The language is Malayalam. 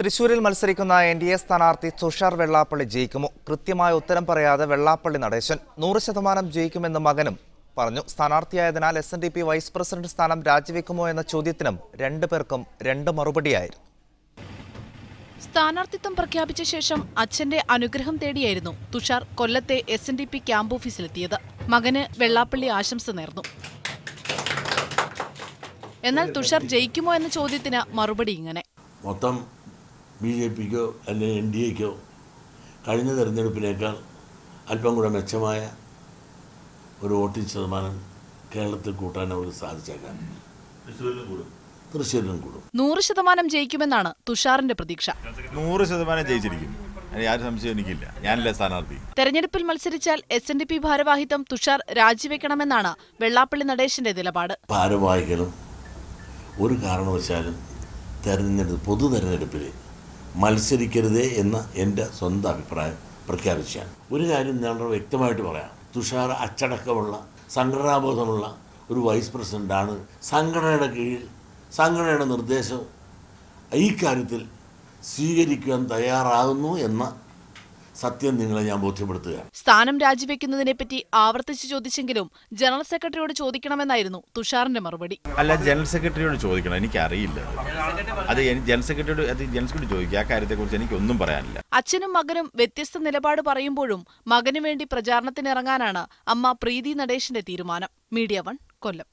തൃശൂരിൽ മത്സരിക്കുന്ന എൻഡിഎ സ്ഥാനാർത്ഥി തുഷാർ വെള്ളാപ്പള്ളി ജയിക്കുമോ? കൃത്യമായ ഉത്തരം പറയാതെ വെള്ളാപ്പള്ളി നടേശൻ 100% ജയിക്കുമെന്ന് മകനും പറഞ്ഞു. സ്ഥാനാർത്ഥിയായതിനാൽ എസ്എൻഡിപി വൈസ് പ്രസിഡന്റ് സ്ഥാനം രാജിവെക്കുമോ എന്ന ചോദ്യത്തിനും രണ്ടുപേർക്കും രണ്ട് മറുപടിയായിരുന്നു. സ്ഥാനാർത്ഥിത്വം പ്രഖ്യാപിച്ച ശേഷം അച്ഛന്റെ അനുഗ്രഹം തേടിയായിരുന്നു തുഷാർ കൊല്ലത്തെ എസ്എൻഡിപി ക്യാമ്പ് ഓഫീസിലെത്തിയത്. മകന് വെള്ളാപ്പള്ളി ആശംസ നേർന്നു. എന്നാൽ തുഷാർ ജയിക്കുമോ എന്ന ചോദ്യത്തിന് മറുപടി ഇങ്ങനെ: മൊത്തം ബിജെപിക്കോ അല്ലെങ്കിൽ എൻഡിഎക്കോ കഴിഞ്ഞ തെരഞ്ഞെടുപ്പിനേക്കാൾ അല്പം കൂടെ മെച്ചമായ ഒരു വോട്ടിംഗ് ശതമാനം കേരളത്തിൽ കൂട്ടാൻ അവർക്ക് സാധിച്ചേക്കാം. തൃശ്ശൂരിലും കൂടും. 100% ജയിക്കുമെന്നാണ് തുഷാറിന്റെ പ്രതീക്ഷ. 100% ജയിച്ചിരിക്കും, യാതൊരു സംശയം എനിക്കില്ല. ഞാനല്ലേ സ്ഥാനാർത്ഥി. തെരഞ്ഞെടുപ്പിൽ മത്സരിച്ചാൽ എസ്എൻഡിപി ഭാരവാഹിത്വം തുഷാർ രാജിവെക്കണമെന്നാണ് വെള്ളാപ്പള്ളി നടേശന്റെ നിലപാട്. ഭാരവാഹികളും ഒരു കാരണവശാലും പൊതു തെരഞ്ഞെടുപ്പിൽ മത്സരിക്കരുതേ എന്ന എൻ്റെ സ്വന്തം അഭിപ്രായം പ്രഖ്യാപിച്ചാണ്. ഒരു കാര്യം ഞാൻ വ്യക്തമായിട്ട് പറയാം: തുഷാർ അച്ചടക്കമുള്ള സംഘടനാബോധമുള്ള ഒരു വൈസ് പ്രസിഡന്റാണ്. സംഘടനയുടെ കീഴിൽ സംഘടനയുടെ നിർദ്ദേശം ഈ കാര്യത്തിൽ സ്വീകരിക്കുവാൻ തയ്യാറാകുന്നു എന്ന സത്യം നിങ്ങളെ ഞാൻ ബോധ്യപ്പെടുത്തുകയാണ്. സ്ഥാനം രാജിവെക്കുന്നതിനെപ്പറ്റി ആവർത്തിച്ച് ചോദിച്ചെങ്കിലും ജനറൽ സെക്രട്ടറിയോട് ചോദിക്കണമെന്നായിരുന്നു തുഷാറിന്റെ മറുപടി. അല്ല, ജനറൽ സെക്രട്ടറിയോട് ചോദിക്കണം, എനിക്കറിയില്ല. അത് ജനറൽ സെക്രട്ടറിയോട് ചോദിക്കുക. ആ കാര്യത്തെക്കുറിച്ച് എനിക്കൊന്നും പറയാനില്ല. അച്ഛനും മകനും വ്യത്യസ്ത നിലപാട് പറയുമ്പോഴും മകനു വേണ്ടി പ്രചാരണത്തിനിറങ്ങാനാണ് അമ്മ പ്രീതി നടേശന്റെ തീരുമാനം. മീഡിയ 1 കൊല്ലം.